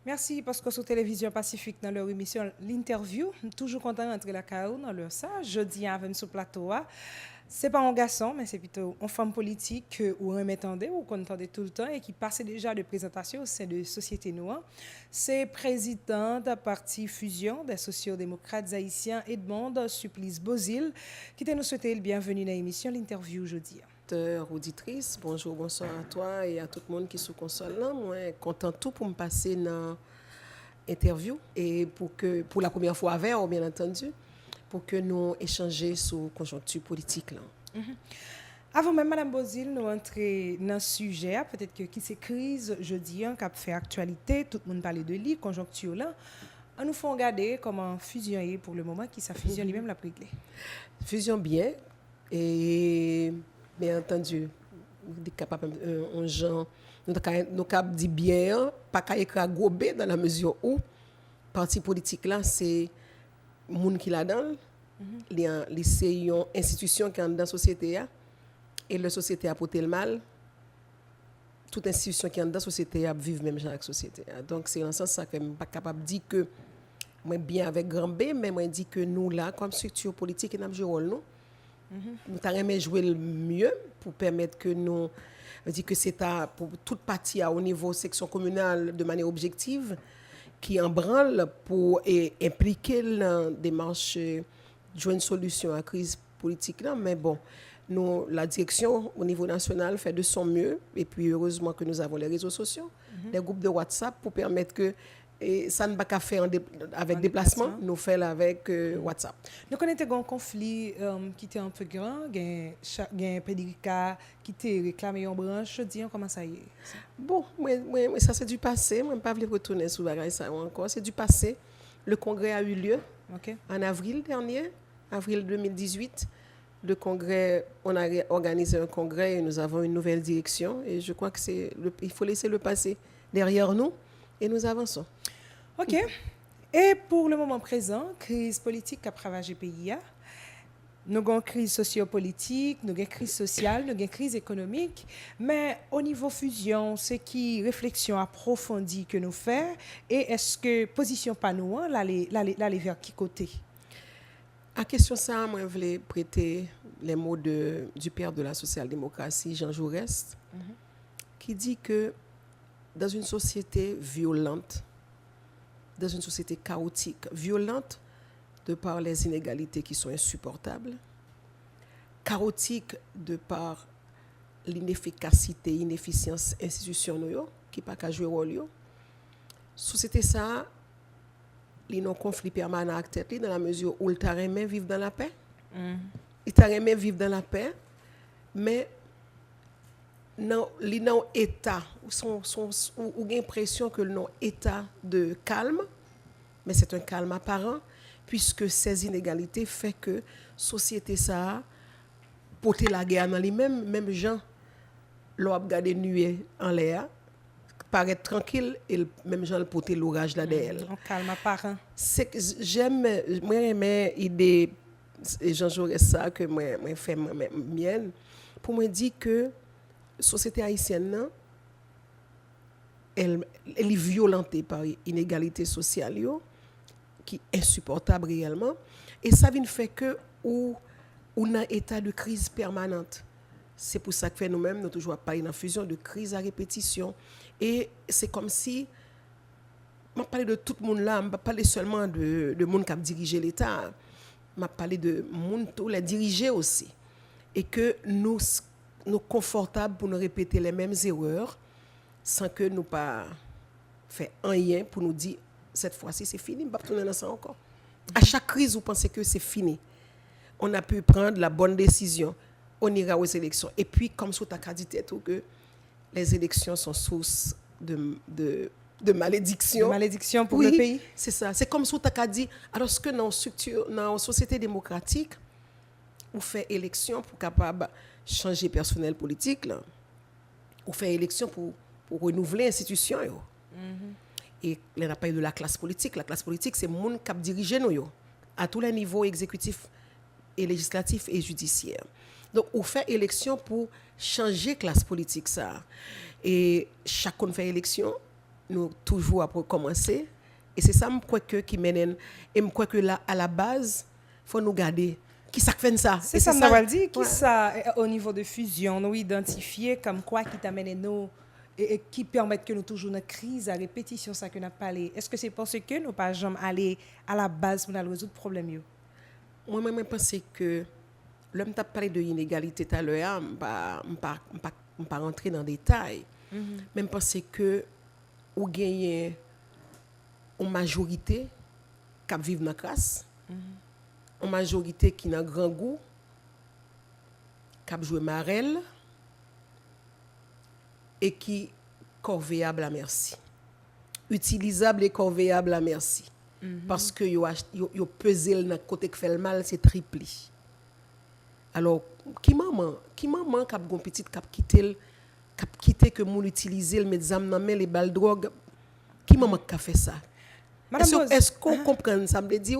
Merci parce que sur Télévision Pacifique, dans leur émission L'Interview, toujours content d'entrer la carrière dans leur ça. Jeudi, avec ce plateau, c'est pas un garçon, mais c'est plutôt une femme politique que vous remettez ou qu'on entendait tout le temps et qui passait déjà de présentation au sein de Société Noire. C'est présidente à parti Fusion des sociodémocrates haïtiens Edmond Supplice Bozil qui nous souhaité le bienvenue dans l'émission L'Interview jeudi. Auditrice, bonjour, bonsoir à toi et à tout le monde qui est sous console là. Moi, content tout pour me passer dans l'interview et pour la première fois avec, bien entendu, pour que nous échanger sur conjoncture politique là. Avant même, Madame Bozil, nous entrer dans le sujet, peut-être que qui c'est crise jeudi, qui a fait actualité, tout le monde parle de lui, conjoncture là. On nous fait regarder comment fusion est pour le moment, qui ça fusion lui-même la réglé. Fusion bien et bien entendu, capable un gens nous cap dit bien, pas qu'à écrire gros B dans la mesure où parti politique là c'est monde qui là-dedans, les c'est une institution qui est dans la société et la société a porté le mal. Toute institution qui est dans la société a vivre même genre avec la société. Donc c'est dans ce sens que je ne suis pas capable de dire que moi bien avec grand B, mais moi dit que nous là comme structure politique et nous jouons rôle nous. Nous avons joué le mieux pour permettre que nous dit que c'est pour toute partie au niveau section communale de manière objective qui en branle pour impliquer la démarche de jouer une solution à la crise politique là. Mais bon, nous, la direction au niveau national fait de son mieux et puis heureusement que nous avons les réseaux sociaux, les groupes de WhatsApp pour permettre que et ça ne va pas faire avec déplacement, nous faisons avec WhatsApp. Nous connaissons un conflit qui était un peu grand, il y a un pédicat qui était réclamé en branche, dis comment ça y est. Bon, ça c'est du passé, moi je ne vais pas retourner sur ça encore, c'est du passé. Le congrès a eu lieu en avril dernier, avril 2018. Le congrès, on a organisé un congrès et nous avons une nouvelle direction et je crois que il faut laisser le passé derrière nous et nous avançons. OK. Et pour le moment présent, crise politique qui a ravagé le pays. Nous avons une crise sociopolitique, nous avons une crise sociale, nous avons une crise économique. Mais au niveau fusion, c'est qui réflexion approfondie que nous faisons et est-ce que position pas nous, là, les vers qui côté? À question ça, moi, je voulais prêter les mots du père de la social-démocratie, Jean Jaurès, qui dit que dans une société violente, dans une société chaotique, violente de par les inégalités qui sont insupportables, chaotique de par l'inefficacité, inefficience institutionnelle qui pas qu'à jouer rôle. Société ça, il y a un conflit permanent avec tête dans la mesure où il t'a aimé vivre dans la paix. Il t'a aimé vivre dans la paix, mais non, li nan état ou l'impression que non état de calme, mais c'est un calme apparent puisque ces inégalités fait que société ça porter la guerre dans lui-même, même gens l'ont regardé nuée en l'air paraître tranquille et même gens le porter l'orage là derrière. Un calme apparent. C'est j'aime moi aimer idée Jean Jaurès ça que moi fait mienne pour me dire que société haïtienne elle est violentée par inégalité sociale qui est insupportable réellement et ça vient fait que ou on a état de crise permanente. C'est pour ça que nous-mêmes nous toujours parler dans fusion de crise à répétition et c'est comme si je parle de tout le monde là, je parle seulement de monde qui a dirigé l'état, je parle de monde tous les diriger aussi et que nous confortables pour nous répéter les mêmes erreurs sans que nous pas fait rien pour nous dire cette fois-ci c'est fini, on va tourner dans ça encore. À chaque crise vous pensez que c'est fini. On a pu prendre la bonne décision, on ira aux élections et puis comme ça tu as dit tout que les élections sont source de malédiction. De malédiction pour le pays. C'est ça, c'est comme ça tu as dit alors que dans une société démocratique on fait élection pour capable changer personnel politique là ou faire élection pour renouveler l'institution et il n'a pas eu de la classe politique c'est monde qui dirige nous à tous les niveaux exécutifs et législatifs et judiciaires donc on fait élection pour changer classe politique ça et chacun fait élection nous toujours à recommencer. Et c'est ça, je crois que qui mène. Et je crois que là, à la base, il faut nous garder. Qui ça fait ça? C'est ça, on dit. Qui ça, au niveau de fusion, nous identifier comme quoi qui t'amène nous et qui permettent que nous toujours une crise à répétition, ça que nous parlé. Est-ce que c'est parce que nous pas jamais aller à la base pour résoudre le problème? Moi, je pense que l'homme t'a parlé de l'inégalité tout à l'heure, je ne vais pas rentrer dans les détails. Mais je pense que ou gagne une majorité qui vit dans la classe, une majorité qui a un grand goût, qui a joué marelle et qui corvéable à merci. Utilisable et corvéable à merci. Parce que yo pesé dans côté qui fait le mal, c'est triplé. Alors, qui maman qui a une petite qui quitté que moun utiliser le médecin dans les balles drogue, qui maman qui a fait ça? Est-ce qu'on comprend ça? Me dit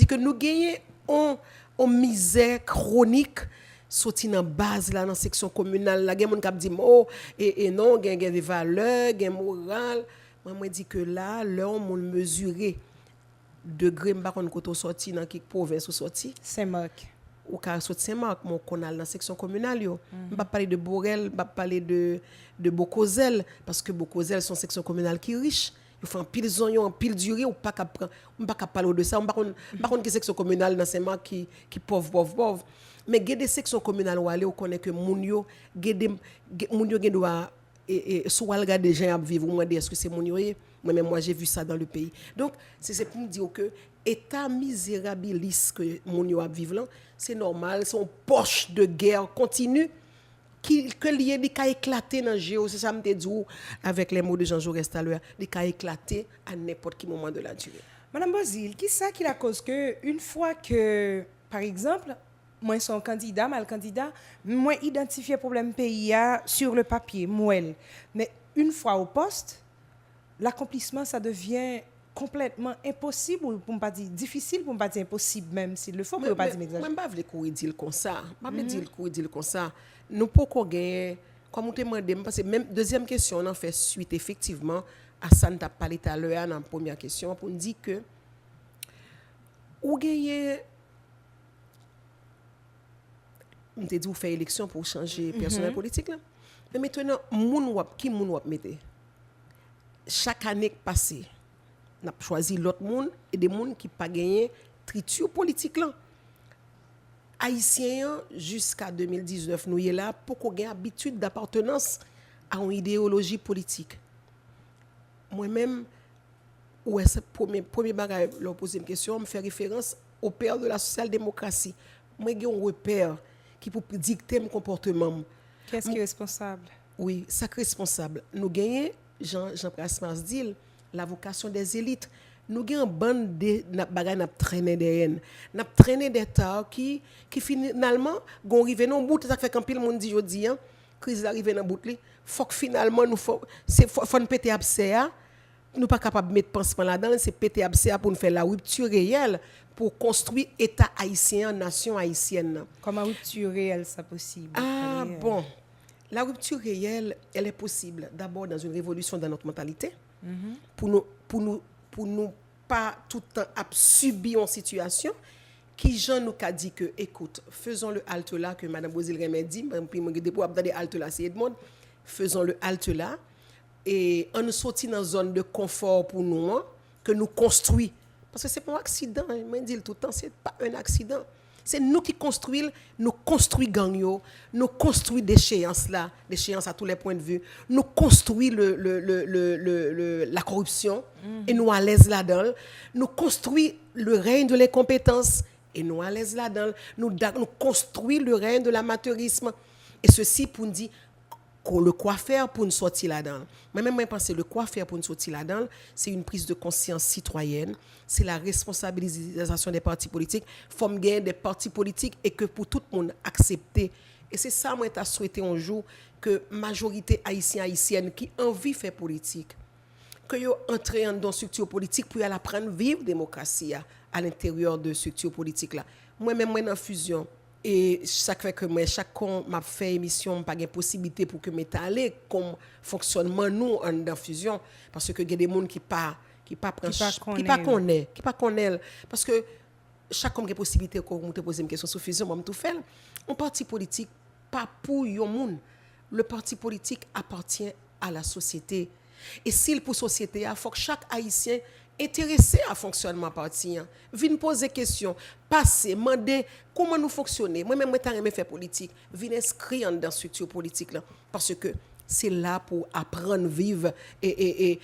que nous gagnons en misère chronique sorti dans base là dans section communale là, gen moun k'ap di oh et non gen des valeurs, gen moral. Moi dit que là l'on moun mesurer degré m'pa konn koto sorti dans quelle province ou sorti Saint-Marc ou ka sorti Saint-Marc mon konal dans section communale yo. M'pa parler de Borel, m'pa parler de Bokozel parce que Bokozel sont section communale qui riche. Ils font pile zone en pile durée ou pas capable on pas parler de ça on pas contre section communale dans Saint-Marc qui pauvre mais il y a des sections communales où aller on connaît que moun yo doit et soit regarder des gens à vivre moi est-ce que c'est moun yo moi j'ai vu ça dans le pays donc c'est pour me dire que état misérabilis que moun yo a vivre là c'est normal son poche de guerre continue que lié di ka éclater dans géo c'est ça me dit avec les mots de Jean Jaurès tout à l'heure di ka éclater à n'importe quel moment de la durée. Madame Bozil, qui ça qui la cause que une fois que par exemple moi son candidat mal candidat moi identifier problème pays sur le papier moelle mais une fois au poste l'accomplissement ça devient complètement impossible pour ne pas dire difficile pour ne pas dire impossible même s'il le faut pour pas dire exagérer. Moi pas veut courir dire comme ça pas me dire courir dire comme ça nous pas qu'on gagne comme on te demande parce que même deuxième question on en fait suite effectivement à ça nous t'a parlé tout à l'heure dans la première question pour nous dire que ou gagner on te dit ou faire élection pour changer personnel politique là mais maintenant qui moun wap mette chaque année passée n'a choisi l'autre monde et des monde qui pas gagné triture politique là haïtiens jusqu'à 2019 nous y est là pour qu'on ait habitude d'appartenance à une idéologie politique moi-même ouais c'est premier bagage leur poser une question me faire référence au père de la social-démocratie moi j'ai un repère qui pour dicter mon comportement. Qu'est-ce qui est responsable? Oui, ça responsable. Nous gagnons Jean-Pierre dit la vocation des élites. Nous gagnons bande de bagages n'a traîner derrière. N'a traîner des tas qui finalement gon rive non bout ça fait quand pile monde dit jodi hein, crise arrive dans bout li. Faut que finalement nous faut péter abcès. Nous pas capable mettre pansement là-dedans, c'est péter abcès pour nous faire la rupture réelle pour construire état haïtien, nation haïtienne. Comment rupture réelle ça possible? Bon. La rupture réelle, elle est possible d'abord dans une révolution dans notre mentalité. Pour nous pas tout le temps subir une situation qui Jean nous a dit que écoute, faisons le halte là que madame Bozil Remé dit, puis moi pour avoir des halte là c'est Edmond, faisons le halte là et on nous sortit dans une zone de confort pour nous hein, que nous construit parce que c'est pas un accident, je dis tout le temps c'est pas un accident. C'est nous qui construisons gang yo, nous construisons déchéance là, déchéance à tous les points de vue. Nous construisons la corruption et nous à l'aise là-dedans. Nous construisons le règne de l'incompétence et nous à l'aise là-dedans. Nous construisons le règne de l'amateurisme. Et ceci pour nous dire le quoi faire pour nous sortir là-dedans. Moi-même, je pense que le quoi faire pour nous sortir là-dedans, c'est une prise de conscience citoyenne, c'est la responsabilisation des partis politiques, forme gain des partis politiques et que pour tout le monde accepter. Et c'est ça, moi, je souhaité un jour que la majorité haïtienne qui a envie de faire politique, que yo entre dans une structure politique pour apprendre à vivre la démocratie à l'intérieur de structure politique là. Moi-même, moi, dans fusion Et ça fait que moi, chaque fois que je fais émission, je n'ai pas de possibilité pour que je m'étale comme fonctionnement nous en fusion. Parce que il y a des gens qui ne connaissent. Parce que chaque homme a possibilité de poser une question sur fusion, moi, je tout faire. Un parti politique, pas pour les gens. Le parti politique appartient à la société. Et s'il pour la société, il faut que chaque Haïtien intéressé à fonctionnement parti vienne poser questions, passer, demander comment nous fonctionner. Moi-même, je suis faire politique, vienne inscrire dans la structure politique là, parce que c'est là pour apprendre, vivre et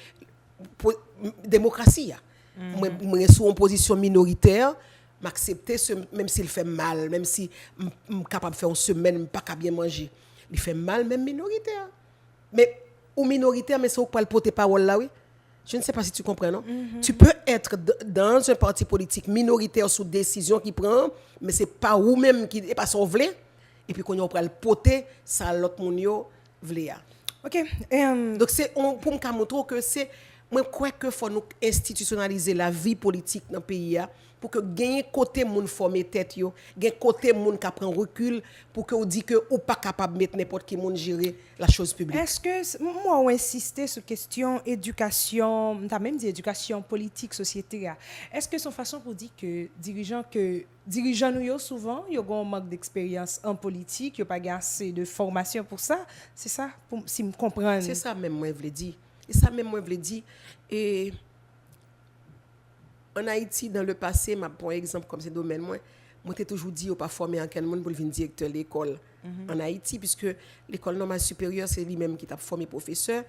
pour démocratie. Moi, je suis en position minoritaire, m'accepter même s'il fait mal, même si je suis capable de faire une semaine, je ne pas bien manger. Il fait mal même minoritaire. Mais ou minoritaire, mais c'est pas le porte-parole là, oui. Je ne sais pas si tu comprends, non? Tu peux être dans un parti politique minoritaire sous décision qu'il prend, mais ce n'est pas vous-même qui n'est pas son vlé. Et puis, quand on prend le poté, ça l'autre monde vlé. OK. Donc, c'est pour me montrer que c'est. Moi, je crois qu'il faut nous institutionnaliser la vie politique dans le pays pour que gagner côté moun former tête yo, gagner côté moun qui prend recul pour que on dit que ou pas capable mettre n'importe qui moun gérer la chose publique. Est-ce que moi on insister sur question éducation, t'as même dit éducation politique société. Est-ce que son façon pour dire que dirigeants nous souvent ils ont un manque d'expérience en politique, ils ont pas assez de formation pour ça, c'est ça pour si me comprendre. C'est ça même moi je voulais dire. Et ça même moi je voulais dire et en Haïti, dans le passé, pour exemple, comme c'est domaine, moi t'ai toujours dit, on pas former quelqu'un pour devenir directeur de l'école en Haïti, puisque l'école normale supérieure, c'est lui-même qui t'a formé professeur.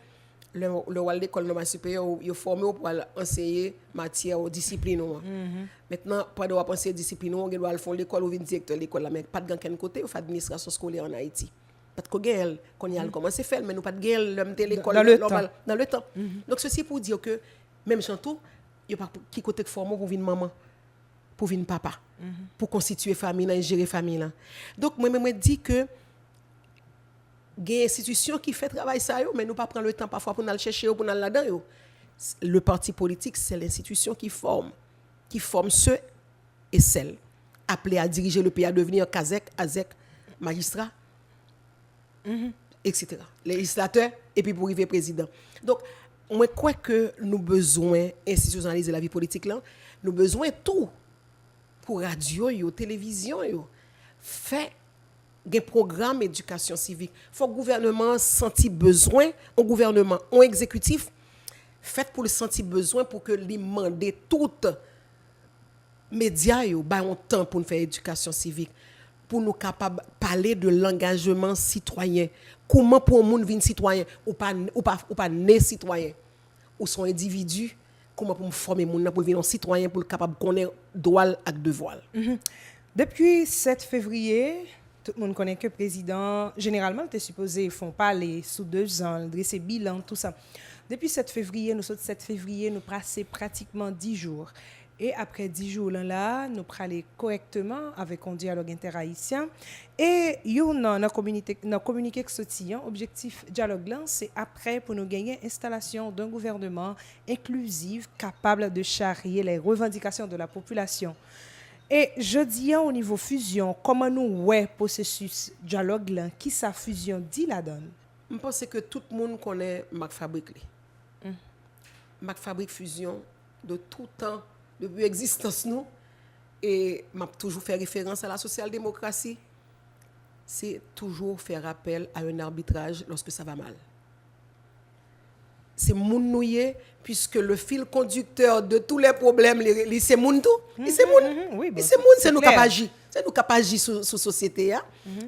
Le rôle de l'école normale supérieure, il est formé pour enseigner matière ou discipline. Maintenant, pour avoir enseigner discipline, on doit faire l'école ou devenir directeur de l'école, mais pas de quel côté, on fait administration scolaire en Haïti. Pas de guerre, qu'on y a commencé à faire, mais nous pas de guerre, l'école dans le temps. Donc, ceci pour dire que, même chantou, il n'y a pas qui côté formé pour venir maman, pour venir papa, pour constituer famille et gérer famille. Donc, moi, je dis que il y a une institution qui fait travail ça, mais nous pas prendre le temps parfois pour aller chercher pour aller là-dedans. Le parti politique, c'est l'institution qui forme ceux et celles appelés à diriger le pays, à devenir CASEC, AZEC, magistrat, etc. Législateur, et puis pour arriver président. Donc, moi, je crois que nous avons besoin d'institutionnaliser la vie politique. Là. Nous avons besoin de tout. Pour radio, télévision, faire des programmes d'éducation civique. Il faut que le gouvernement sente besoin, un gouvernement, un exécutif, fait pour le sentir besoin pour que les mandés toutes médias aient un temps pour nous faire éducation civique, pour nous capables de parler de l'engagement citoyen. Comment pour un monde venir citoyen ou pas né citoyen ou son individu, comment pour me former mon pour devenir un citoyen pour capable connaître droit et devoir. Depuis 7 février, tout le monde connaît que le président généralement était supposé font parler sous 2 ans, dresser bilan tout ça. Depuis 7 février, nous passons pratiquement 10 jours. Et après 10 jours là, nous parlons correctement avec un dialogue interhaïtien. Et dans le communiqué que sorti, objectif dialogue là, c'est après pour nous gagner installation d'un gouvernement inclusif capable de charrier les revendications de la population. Et je dis au niveau fusion, comment nous ouais processus dialogue là, qui sa fusion dit la donne? Je pense que tout le monde connaît Marc Fabrique. Marc Fabrique fusion de tout temps. Depuis l'existence nous, et m'a toujours fait référence à la social-démocratie, c'est toujours faire appel à un arbitrage lorsque ça va mal. C'est moun nouye, puisque le fil conducteur de tous les problèmes, c'est moun tout. C'est moun. C'est nous qui agissons. C'est nous qui agissons sur la société.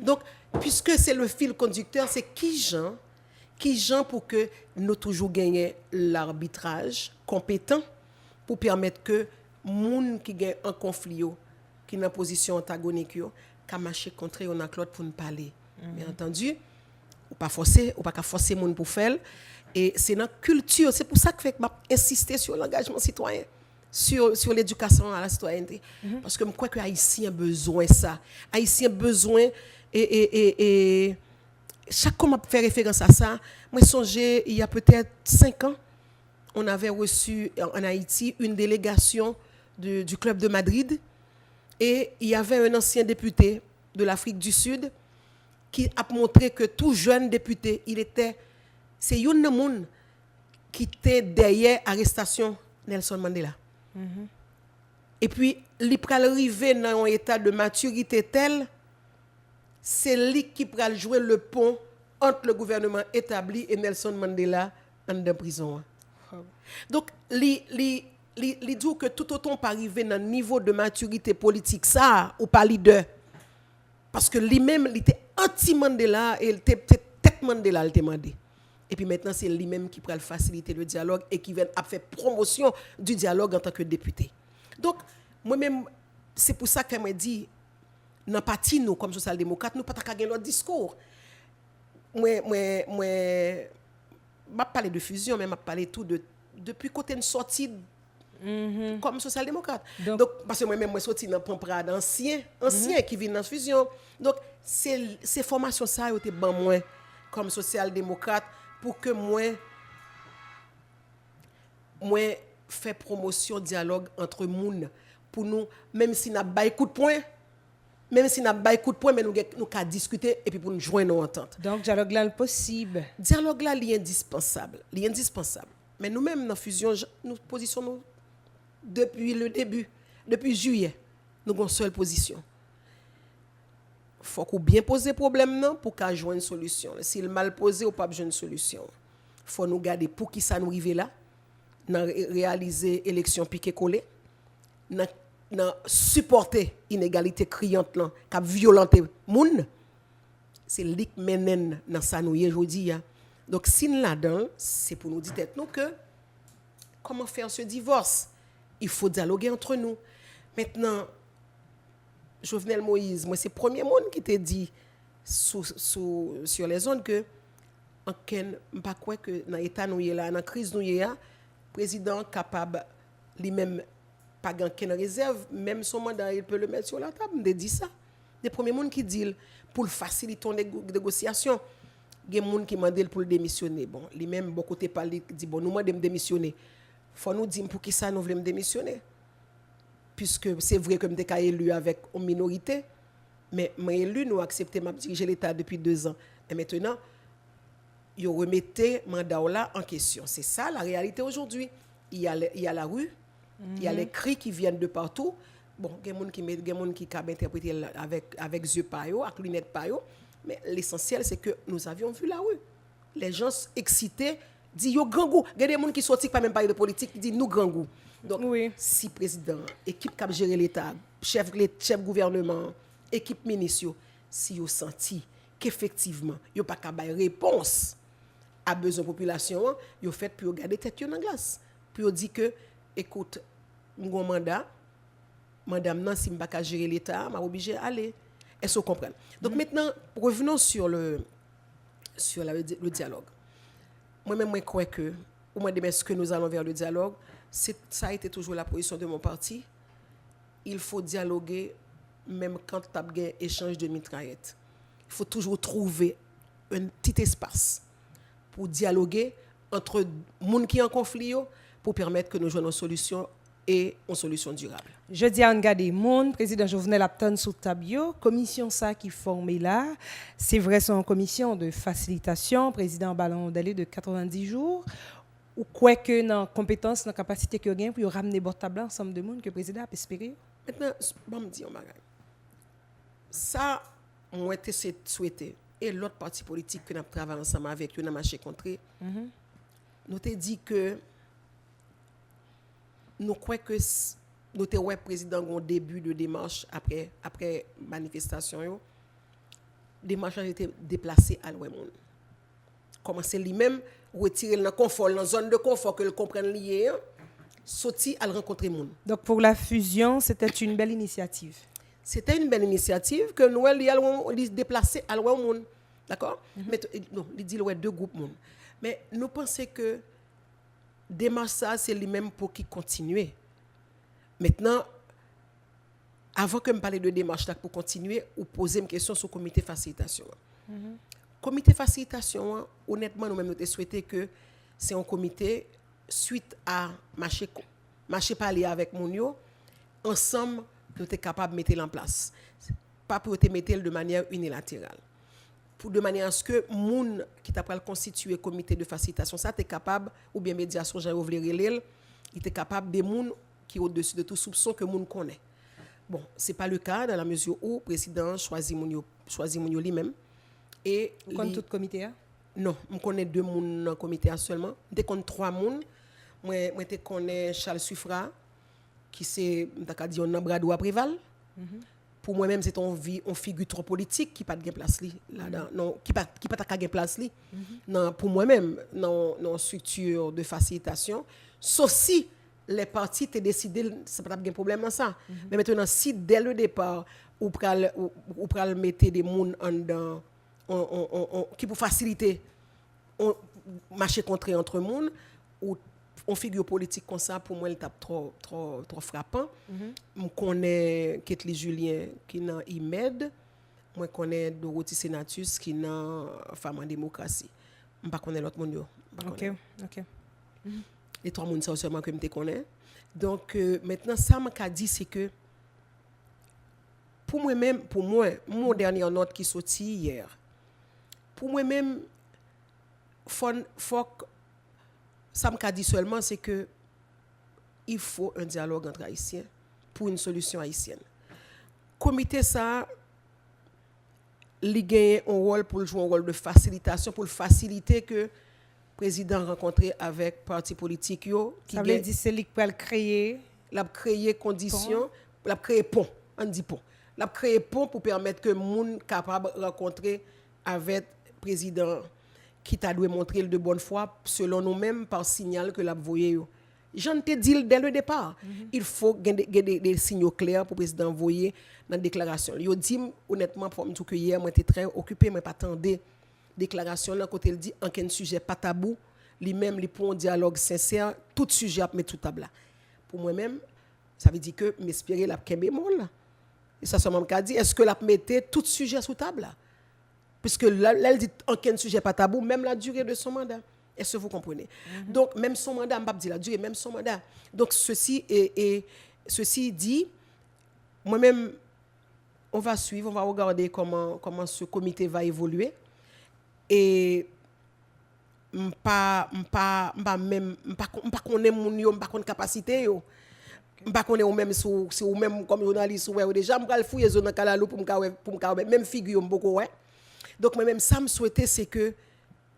Donc, puisque c'est le fil conducteur, c'est qui gens pour que nous toujours gagnions l'arbitrage compétent pour permettre que moun qui gagne un conflit qui est en position antagonique ka marcher contre on a l'autre pour nous parler. Bien entendu, ou pas forcer moun pour faire et c'est dans culture, c'est pour ça que fait insister sur l'engagement citoyen, sur l'éducation à la citoyenneté parce que je crois que haïtien besoin ça. Haïtien besoin et chaque fois que fait référence à ça, moi songé il y a peut-être 5 ans on avait reçu en Haïti une délégation du Club de Madrid et il y avait un ancien député de l'Afrique du Sud qui a montré que tout jeune député, c'est un monde qui était derrière l'arrestation de Nelson Mandela. Et puis, il peut arriver dans un état de maturité tel, c'est lui qui peut jouer le pont entre le gouvernement établi et Nelson Mandela en prison. Donc, il dit que tout autant pas arriver dans un niveau de maturité politique, ça, ou pas leader. Parce que lui-même, il était anti-Mandela et il était tête Mandela, il était demandé. Et puis maintenant, c'est lui-même qui peut faciliter le dialogue et qui vient à faire promotion du dialogue en tant que député. Donc, moi-même, c'est pour ça que je dis, dans parti nous, comme social-démocrate, nous ne pouvons pas gagner notre discours. Moi, je parle de fusion, mais je parle tout depuis côté une sortie comme social-démocrate. Donc, parce que moi-même, je suis sorti dans Pamprade ancien qui vient dans la fusion. Donc, ces formations, ça, ont été bon moi, comme social-démocrate, pour que moi fait promotion dialogue entre moun pour nous, même si n'a pas coup de poing, mais nous qu'à discuter et puis pour nous joindre nos ententes. Donc dialogue là possible. Dialogue là est indispensable, Mais nous-mêmes dans fusion, nous positionnons depuis le début, depuis juillet, nous avons une seule position. Faut qu'on bien poser problème non pour qu'à joindre une solution. S'il mal posé ou pas joindre une solution. Faut nous garder pour qui ça nous arrive là, dans réaliser élection piqué collé, dans supporter inégalité criante là, qui a violenté moun. C'est lik menen dans ça nous aujourd'hui. Donc si nous là-dedans, c'est pour nous dire nous que comment faire ce divorce? Il faut dialoguer entre nous. Maintenant, Jovenel Moïse, moi c'est le premier monde qui t'a dit sur les zones que en ken pas quoi que dans état nous là dans crise nous là président capable lui-même pas gagne réserve même son mandat il peut le mettre sur la table me dit ça les premiers monde qui dit pour faciliter les négociations il y a des gens qui mandent pour le démissionner bon lui-même bon côté parler dit bon nous mandons démissionner faut nous dire pour qui ça nous voulons démissionner puisque c'est vrai que m'étais élu avec une minorité mais moi élu nous accepté m'a diriger l'état depuis 2 ans et maintenant ils remettaient mandat là en question. C'est ça la réalité aujourd'hui. Il y a la rue, il y a les cris qui viennent de partout. Bon, il y a des gens qui peuvent interpréter avec yeux payo, avec lunettes payo, mais l'essentiel c'est que nous avions vu la rue. Les gens excités disent yo grand goût. Il y a des gens qui sortent pas même parler de politique, qui disent nous grand goût. Donc si président, équipe qui gérer l'état, chef gouvernement, équipe ministre, si yo senti qu'effectivement, yo pas capable réponse à besoin population, yo fait pour garder tête dans glace. Puis dit que écoute, mon mandat, madame nan si m'pa gérer l'état, m'a obligé aller. Est-ce que vous comprenez? Donc maintenant, revenons sur le dialogue. Moi-même moi crois que au moins demain ce que nous allons vers le dialogue, ça a été toujours la position de mon parti. Il faut dialoguer même quand tu as un échange de mitraillettes. Il faut toujours trouver un petit espace pour dialoguer entre les gens qui sont en conflit pour permettre que nous joignons une solution et une solution durable. Je dis à Ngade Moun, président Jovenel Apton sous tabio, commission ça qui formée là, c'est vrai son commission de facilitation, président ballon d'aller de 90 jours, ou quoi que dans compétence, dans capacité que gain pour ramener bord table ensemble de monde que président a espéré. Maintenant, bon me dire ça moi été souhaité et l'autre parti politique que nous travaillons ensemble avec eux dans marché contré. Nous te dit que nous croyons que nous te ouais président au début de démarche après manifestation yo démarche a été déplacée à l'ouest monde. Commencer lui-même retirer dans confort dans zone de confort que le comprenne lié sorti à rencontrer monde. Donc pour la fusion, c'était une belle initiative. C'était une belle initiative que nous allons déplacer à l'ouest monde. D'accord? Mais non, il dit ouais 2 groupes monde. Mais nous pensons que démarche ça c'est lui-même pour qui continuer. Maintenant avant que me parler de démarche là pour continuer ou poser une question sur comité facilitation. Comité facilitation honnêtement nous même nous souhaité que c'est un comité suite à marcher parler avec mon yo ensemble nous sommes capables de mettre en place. pas pour te mettre de manière unilatérale. Pour de manière à ce que moun qui t'a pas constitué comité de facilitation ça t'es capable ou bien médiation Jean Ouvler il était capable des moun qui au-dessus de tout soupçon que moun connaît. Bon, c'est pas le cas dans la mesure où le président choisit moun lui-même et Vous connaissez tout le comité? Non, je connais 2 moun dans le comité seulement. Je connais 3 moun. Moi je connais Charles Suffra qui c'est un bras droit Préval. Pour moi-même c'est on figure trop politique qui pas de place là non qui pas de place non pour moi-même dans structure de facilitation sauf si les partis t'ont décidé ça pas de problème dans ça mais maintenant si dès le départ ou pral mettre des moun en dedans qui pour faciliter on marcher contre entre monde ou on figure politique comme ça pour moi il tape trop frappant. Je connais Ketli Julien qui dans IMED, moi connais Dorothy Senatus qui dans Femme en démocratie. Je pas connais l'autre monde. OK. Les 3 monde ça seulement que je connais. Donc maintenant ça m'a dit c'est que pour moi mon dernière note qui sorti hier. Pour moi même faut ça m'a dit seulement c'est que il faut un dialogue entre haïtiens pour une solution haïtienne. Comité ça il gagne un rôle pour jouer un rôle de facilitation pour faciliter que président rencontré avec parti politique yo qui ça veut dire c'est lui qui va créer conditions, l'a créer pont, on dit pont. L'a créer pont pour permettre que moun capable rencontrer avec président qui t'a dû montrer de bonne foi selon nous-mêmes par signal que l'a voyé. J'en t'ai dit dès le départ, il faut des signaux clairs pour le président envoyer dans la déclaration. Il dit honnêtement pour me que hier moi j'étais très occupé mais pas attendais déclaration là côté il dit aucun sujet pas tabou, lui-même il pour un dialogue sincère, tout sujet à mettre tout table là. Pour moi-même, ça veut dire que m'espérer la kembe mon là. Et ça seulement m'a dit est-ce que la mettait tout sujet sous table là? Puisque là elle dit aucun sujet pas tabou même la durée de son mandat. Est-ce que vous comprenez? Donc même son mandat m'a pas dit la durée même son mandat. Donc ceci dit moi-même on va suivre, on va regarder comment ce comité va évoluer et pas connaît moun yo, pas connaît capacité yo. Pas connaît ou même ou même comme journaliste ou déjà me pral fouiller zone kalalou pour me même figure beaucoup ouais. Donc moi même ça me souhaiter c'est que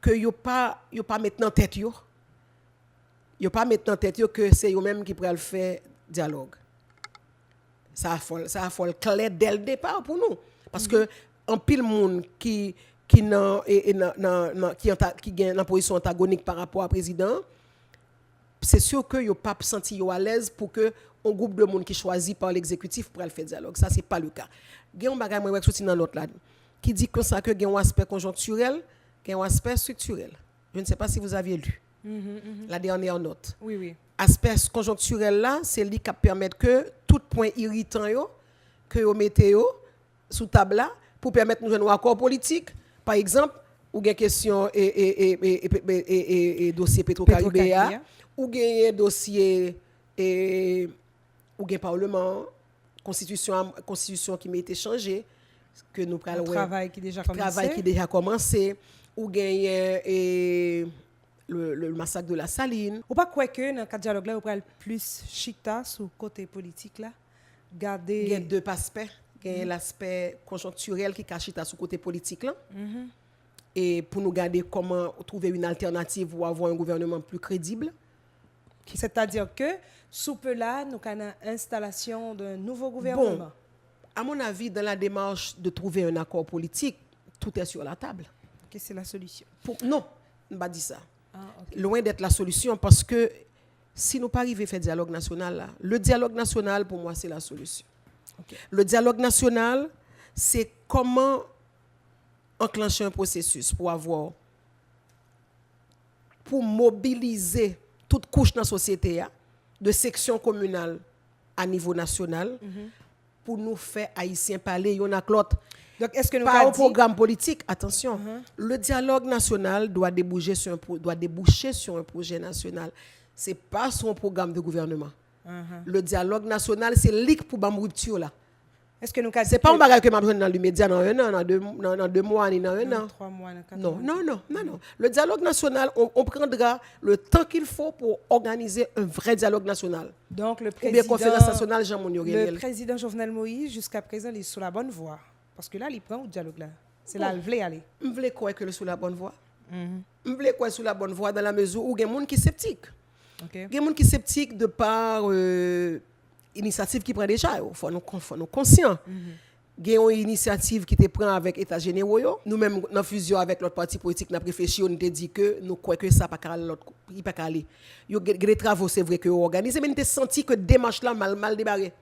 yo pas maintenant tête yo pas maintenant tête yo que c'est yo même qui pral faire dialogue. Ça a faut clair dès le départ pour nous parce que en pile monde qui gagne une position antagonique par rapport au président, c'est sûr que yo pas senti yo à l'aise pour que un groupe de monde qui choisi par l'exécutif pour le faire dialogue. Ça c'est pas le cas. Gen un bagay moi sorti dans l'autre là qui dit comme ça que gen un aspect conjoncturel, gen un aspect structurel. Je ne sais pas si vous aviez lu la dernière note. Oui. Aspect conjoncturel là, c'est lui qui permet que tout point irritant yo que yo mettez yo sous table là pour permettre nous un accord politique. Par exemple, ou gen question et dossier Petro-Caribéa, ou gen dossier ou gen parlement constitution qui m'a été changée que nous pral travail qui déjà commencé ou gen le massacre de la Saline. Ou pas quoi que dans cadre dialogue là on pral plus chita sur côté politique là garder il y a 2 aspects. Il y a l'aspect conjoncturel qui cache sur côté politique là. Et pour nous garder comment trouver une alternative ou avoir un gouvernement plus crédible. C'est-à-dire que sous peu là nous avons installation d'un nouveau gouvernement. Bon, à mon avis dans la démarche de trouver un accord politique, tout est sur la table. Que c'est la solution. Non, on ne pas dit ça. Okay. Loin d'être la solution parce que si nous pas arriver à faire dialogue national là, le dialogue national pour moi c'est la solution. Okay. Le dialogue national, c'est comment enclencher un processus pour mobiliser toute couche dans la société, de section communale à niveau national, pour nous faire haïtiens parler, y'en a l'autre. Donc, est-ce que nous pas un programme politique, attention, le dialogue national doit déboucher sur un projet national. Ce n'est pas son programme de gouvernement. Le dialogue national, c'est ligue pour une rupture là. Est-ce que nous avons C'est pas un bagage que m'a dans le média dans un an, dans 2 mois, ni dans un an. 3 mois, dans 4 Non, mois? non. Le dialogue national, on prendra le temps qu'il faut pour organiser un vrai dialogue national. Donc, le Ou bien conférence nationale, Jean-Monio le président Jovenel Moïse, jusqu'à présent, il est sur la bonne voie. Parce que là, il prend le dialogue là. C'est là, il voulait aller. Je voulais croire que le sur la bonne voie. Je voulais croire sur la bonne voie dans la mesure où il y a des gens qui sont sceptiques. Il y a des gens qui sont sceptiques de par l'initiative qui prend déjà. Il faut nous conscients. Il y a une initiative qui te prend avec l'État généraux. Nous-mêmes, dans fusion avec l'autre parti politique, nous avons réfléchi, on a dit que nous croyons que ça ne peut pas aller. Il y a des travaux, c'est vrai que vous organisez, mais nous avons senti que démarche là mal débarré.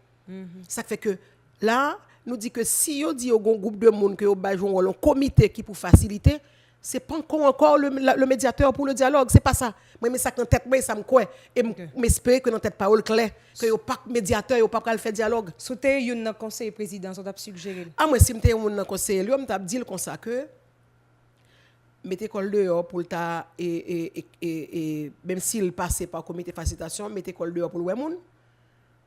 Ça fait que là, nous dit que si on dit au groupe de monde que vous avez un comité qui pour faciliter, c'est pas encore le médiateur pour le dialogue, c'est pas ça. Moi mais ça dans tête moi ça me croit et m'espérer que dans tête parole claire que yo pas médiateur, yo pas le faire dialogue. Sauter une conseil président, ça t'a suggéré. Ah moi si m'était un conseiller, lui m't'a dit comme ça que mettez col dehors pour ta et même s'il passait par comité facilitation, mettez col dehors pour le monde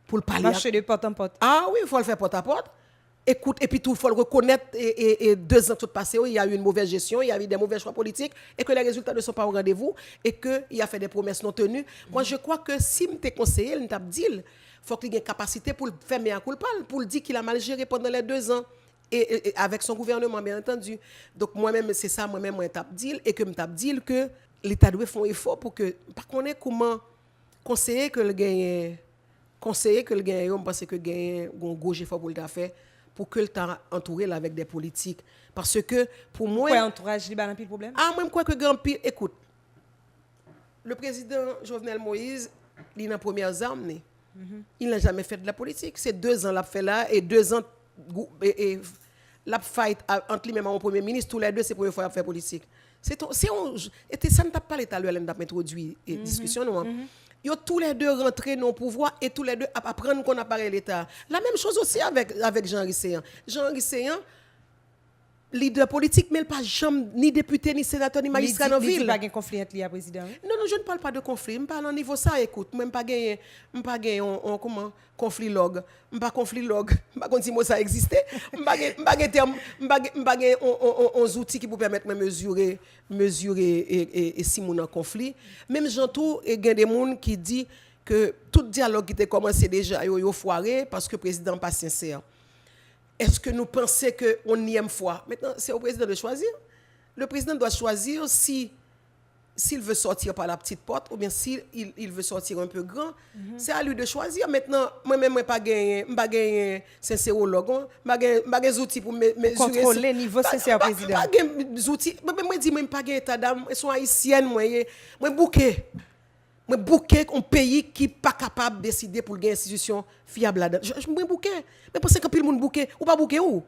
pour le parler. Marcher de porte en porte. Ah oui, il faut le faire porte à porte. Écoute, et puis tout, il faut le reconnaître, et 2 ans tout passé, il y a eu une mauvaise gestion, il y a eu des mauvais choix politiques, et que les résultats ne sont pas au rendez-vous, et qu'il a fait des promesses non tenues. Moi, je crois que si je t'ai conseillé, il t'a dit, il faut qu'il ait une capacité pour le faire meilleur culpa, pour le dire qu'il a mal géré pendant les 2 ans, et avec son gouvernement, bien entendu. Donc, moi-même, c'est ça, moi-même, moi, je dit, et que je t'ai dit que l'État doit faire un effort pour que, par contre, comment conseiller que le gagne, on pense que le gagne, un gros effort pour le faire, pour que le temps entouré avec des politiques. Parce que, pour moi... Pourquoi entourage, il y a un pile problème? Ah, moi, je crois que grand pile... Écoute, le président Jovenel Moïse, il est dans les premières armes. Il n'a jamais fait de la politique. C'est 2 ans qu'il a fait là, et 2 ans... Et la fight entre lui-même et mon premier ministre, tous les 2, c'est la première fois qu'il a fait politique. Et ça ne t'a pas l'état, lui, introduit la discussion, non? Ils ont tous les 2 rentrés dans le pouvoir et tous les 2 apprendre qu'on appareille l'État. La même chose aussi avec Jean-Henri Séan. Jean-Henri Séan, leader politique, mais il n'est pas jamais ni député, ni sénateur, ni magistrat dans la ville. Il n'y a pas de conflit entre le président. Non, je ne parle pas de conflit. Je parle au niveau de ça. Écoute, je ne pas gagner un conflit log. Je ne pas conflit log. Je ne sais pas si ça existe. Je ne pas gagner un outil qui peut permettre de mesurer et si mon en conflit. Même j'entends il y a des gens qui disent que tout dialogue qui a commencé déjà est foiré parce que le président n'est pas sincère. Est-ce que nous pensons qu'on y aime fois? Maintenant, c'est au président de choisir. Le président doit choisir s'il veut sortir par la petite porte ou bien s'il veut sortir un peu grand. C'est à lui de choisir. Maintenant, moi-même, je n'ai pas gagné sincérologue. Je n'ai pas des outils pour mesurer. Contrôler le niveau sincère président. Je n'ai pas des outils. Moi, je dis, je n'ai pas gagné état d'âme. Je suis haïtienne. Je bouquet. Je bouquet un pays qui n'est pas capable de décider pour gagner une institution fiable là-dedans. Je bouquet. Mais parce que le monde bouquet, ou pas bouquet où?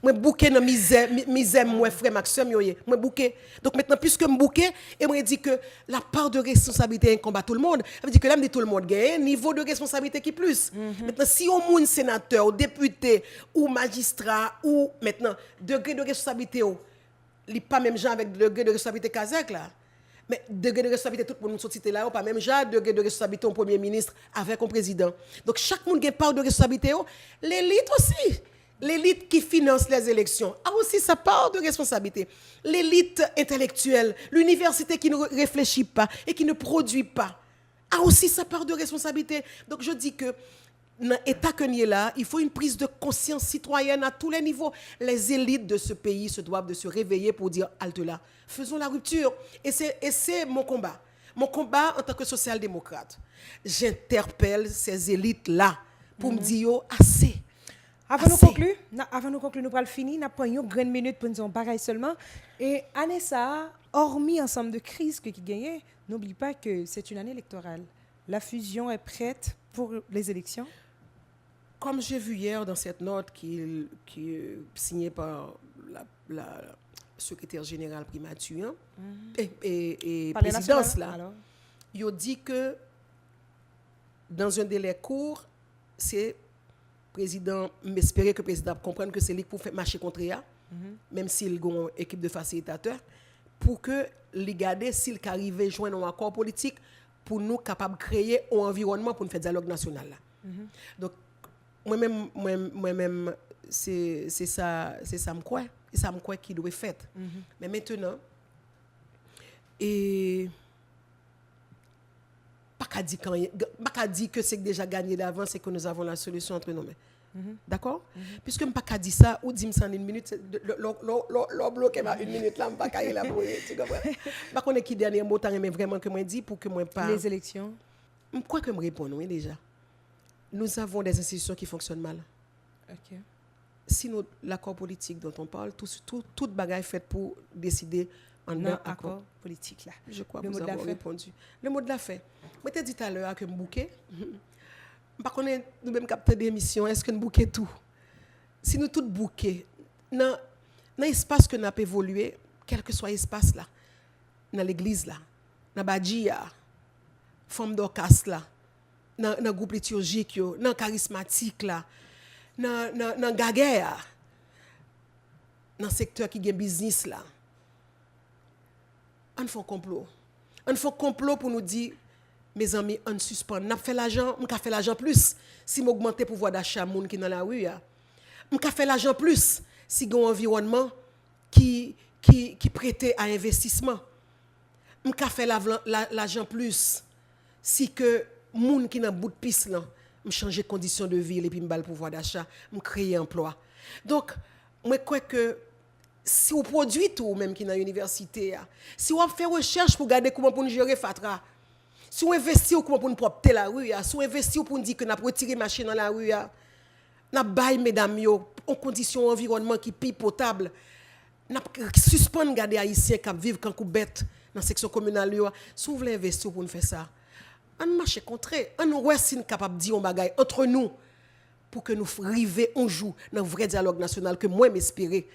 Moi bouquet dans misère moi frère Maxime yoye moi bouquet. Donc maintenant puisque me bouquet et moi dit que la part de responsabilité incombe à tout le monde. Ça veut dire que là me dit tout le monde gagne niveau de responsabilité qui plus. Maintenant si on moun sénateur ou député ou magistrat ou maintenant degré de responsabilité il pas même genre avec degré de responsabilité Kazak là. Mais degré de responsabilité tout le monde sorti là pas même genre degré de responsabilité au premier ministre avec un président. Donc chaque monde a part de responsabilité l'élite aussi. L'élite qui finance les élections a aussi sa part de responsabilité. L'élite intellectuelle, l'université qui ne réfléchit pas et qui ne produit pas, a aussi sa part de responsabilité. Donc je dis que dans l'état que nous est là, il faut une prise de conscience citoyenne à tous les niveaux. Les élites de ce pays se doivent de se réveiller pour dire halte là, faisons la rupture. Et c'est mon combat. Mon combat en tant que social-démocrate. J'interpelle ces élites-là pour me dire assez. Avant de conclure, nous allons finir. Nous prenons une grande minute pour nous dire pareil seulement. Et année ça, hormis ensemble de crises qui gagnent, n'oublie pas que c'est une année électorale. La fusion est prête pour les élections. Comme j'ai vu hier dans cette note qui est signée par la secrétaire générale primature et présidence là, il a dit que dans un délai court, c'est président m'espérer que le président comprenne que c'est lui pour faire marcher contre eux, même s'il a une équipe de facilitateurs, pour que les garder s'il arrive à joindre un accord politique pour nous capables de créer un environnement pour nous faire dialogue national là. Donc moi-même c'est ça me croit. Et ça me croit qui doit être fait. Mais maintenant, et pas qu'à dire que c'est déjà gagné d'avance et que nous avons la solution entre nous. D'accord? Puisque je ne pas qu'à dire ça, ou dire ça en une minute, l'on bloque ma une minute là, je ne pas qu'à élaborer. Tu comprends? Je connais qui dernier mot, mais vraiment que moi dit pour que moi pas. Les élections. Je crois que je réponds, oui, déjà. Nous avons des institutions qui fonctionnent mal. OK. Si l'accord politique dont on parle, toute bagaille faite pour décider en un accord politique là. Je crois que vous avez répondu. Le mot de la fin. Je t'ai dit tout à l'heure que je bouquet. Par contre, nous même capter des émissions, est-ce que nous bouquet tout? Si nous tout bouquet, dans l'espace que nous avons évolué, quel que soit l'espace là, dans l'église là, dans Badjia, Femme d'Orcas là, dans le groupe liturgique, dans le charismatique là, dans Gaguerre, dans le secteur qui est business là. On fait un complot. On fait un complot pour nous dire, mes amis, on suspend. On fait l'argent, on fait l'argent plus si on augmente le pouvoir d'achat moun qui dans la rue. On fait l'argent plus si on a un environnement qui prête à investissement. On fait l'argent plus si que moun qui dans bout de piste là, on change conditions de vie et puis on le pouvoir d'achat, on crée emploi. Donc, moi crois que si on produit tout, même qui dans l'université, si on fait recherche pour garder comment pour gérer Fatra, si on investit comment pour propter la rue, si on investit pour dire que n'a retirer machine dans la rue, n'a bail mesdames yo en condition environnement qui pi potable, n'a suspend garder haïtien qui vivent quand bête dans section communale yo, si on veut investir pour nous faire ça. On marche contre, on ouais si capable dire on bagaille entre nous pour que nous arrivions un jour dans un vrai dialogue national que moi m'espérer.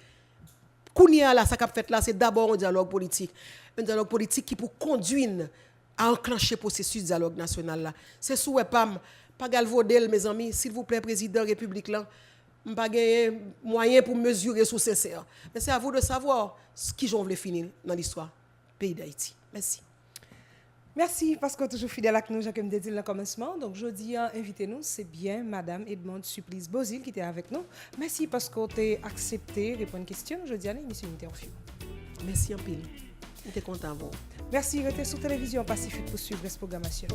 Kounia là, ça qu'a fait là, c'est d'abord un dialogue politique qui pour conduire à enclencher le processus de dialogue national là. C'est sous pas galvaudel mes amis, s'il vous plaît président République là, pas gagner moyen pour mesurer sous sincère. Mais c'est à vous de savoir ce qui j'en voulais finir dans l'histoire pays d'Haïti. Merci. Merci parce que toujours fidèle avec nous, Jacques me dit dans le commencement. Donc jeudi invitez-nous, c'est bien madame Edmond Supplice Bozil qui était avec nous. Merci parce que tu as accepté répondre aux questions jeudi à l'émission interview. Merci en pile. On est content vous. Merci, restez sur Télévision Pacifique pour suivre cette programmation.